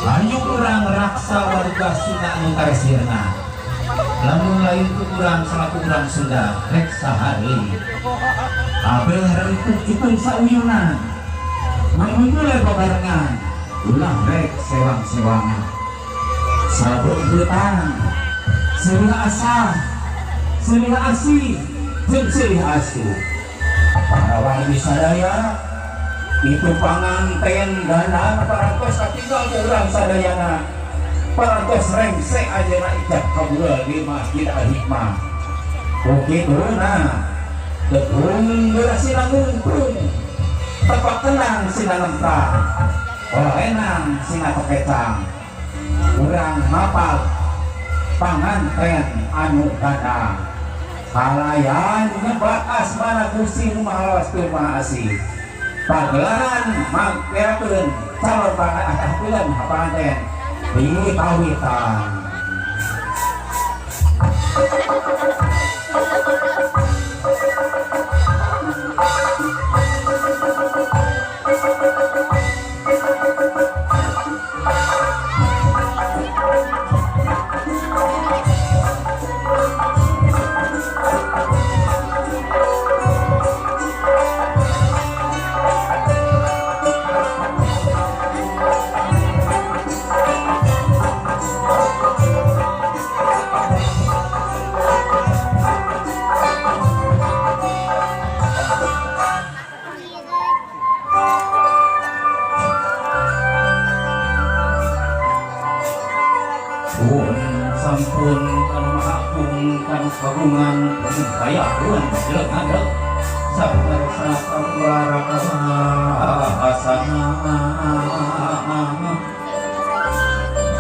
Ayu kurang raksa warga Sunda Nutaresirna lamun lain ku kurang selaku kurang Sunda rek sahari abel itu sauyunan namun mulai babarengan ulah rek sewang-sewangan sabuk hutang silih asa silih asih jeung silih asuh para wargi sadaya itu panganten dana parantos katinggal urang sadayana parantos rengsek ajeuna ijab kabul di Masjid Al-Hikmah ukituna tepung berasina ngungkung tepak tenang sina nempah olenang sina pekecang urang mapal panganten anu gada kalayan ngebakas mana kursi rumah awas ke rumah asih pagelaran magkeun calon pangahakeun panganten di pawitan sampun kan mahapung kan kagungan kaya pun jelek ada sabarsa kamlara asana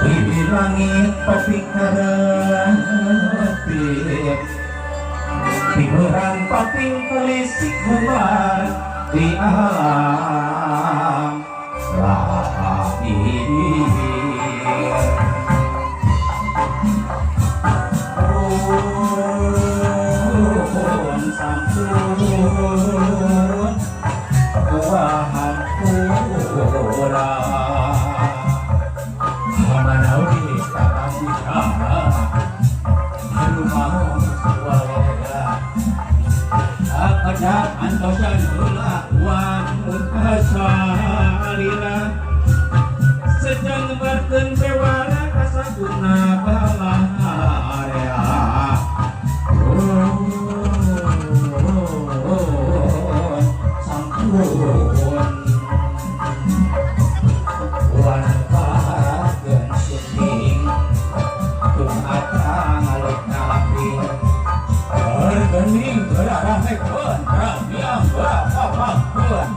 di langit topik karetip di berang paping polisi keluar di alam lahir sejang berken bewara kasaguna balah area sampun wanpakeun syuting tung acang aluk ngalaping bergening beraramekeun ramiang berapapapkeun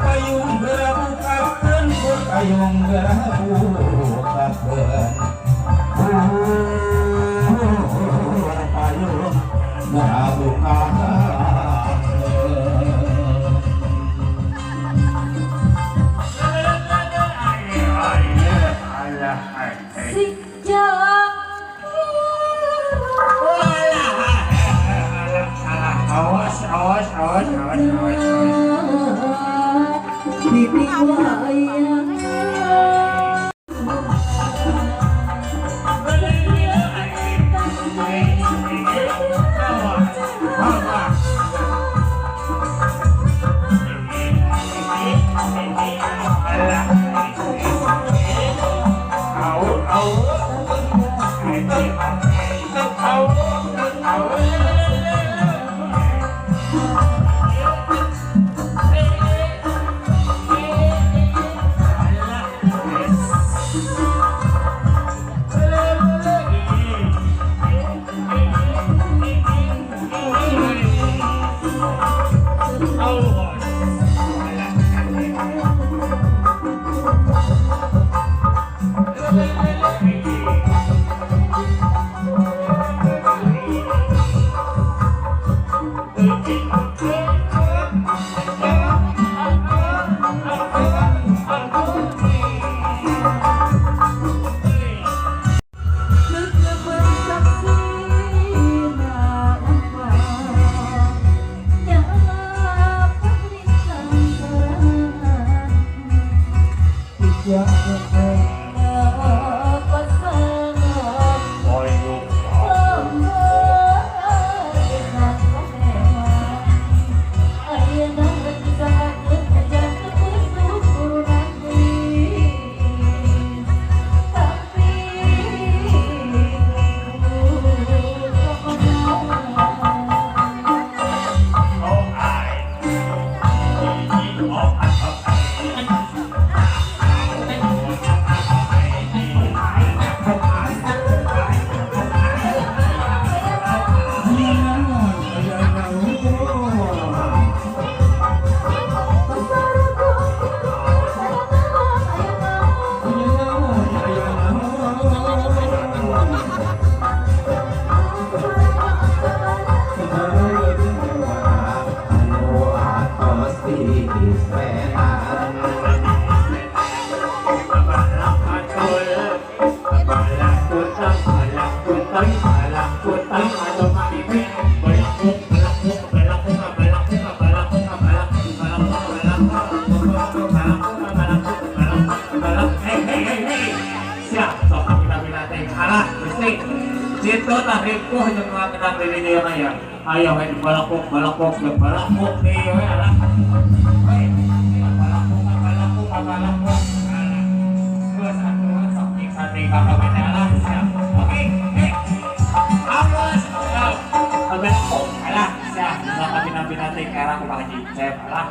payung berabukakeun payung berabukakeun payung berabukakeun sejak awas bibi wayang Yeah. Situ tahriku hanya mengenang diri dia maya. Ayo main balakok ya balakok nih ya lah. Balakok. Terus aku sok nyiksa kakak beneran. Oke. Awas. Balakok. Alah, siap. Kami nanti kira aku Haji Cep lah.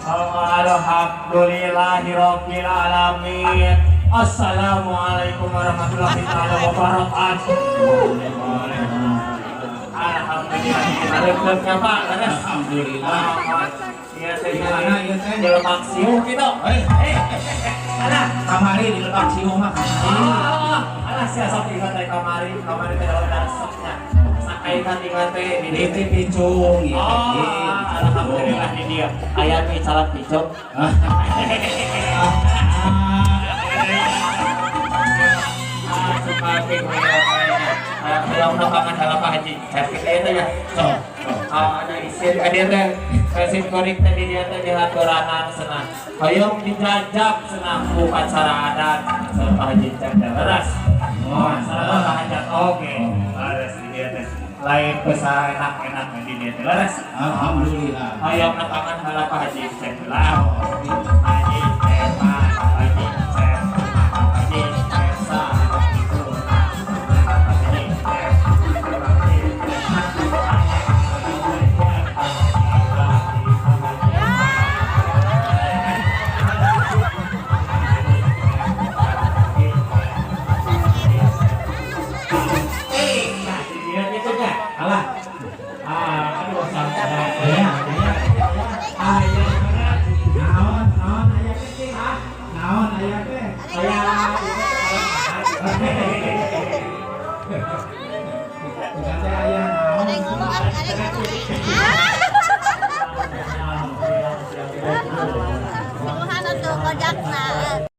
Alhamdulillahirabbil alamin. Assalamualaikum warahmatullahi wabarakatuh. Alhamdulillah. Pak, alhamdulillah. Ya saya di Lebak Siung gitu. Mana? Kamari di Lebak Siung mah. Alah sia sok ingat kamari teh dalam soknya. Sakai ingat teh Di Picung gitu. Alhamdulillah di dia. Aya mie salad picung. Kalau udah dalam Pak Haji, cari itu ya. Ada isin ke dia teh, resim korik tadi dia teh dihaturanan senang. Hayong dijajak senang bukan cara adat. Pak Haji cek leres. Salah Pak Hajat oke. Leres di dia teh. Lain besar enak-enak di dia teh leres. Alhamdulillah. Hayong nepangan dalam Pak Haji cek lah. Haji cek Pak Haji cek Haji cek sah. Tuhan untuk kojak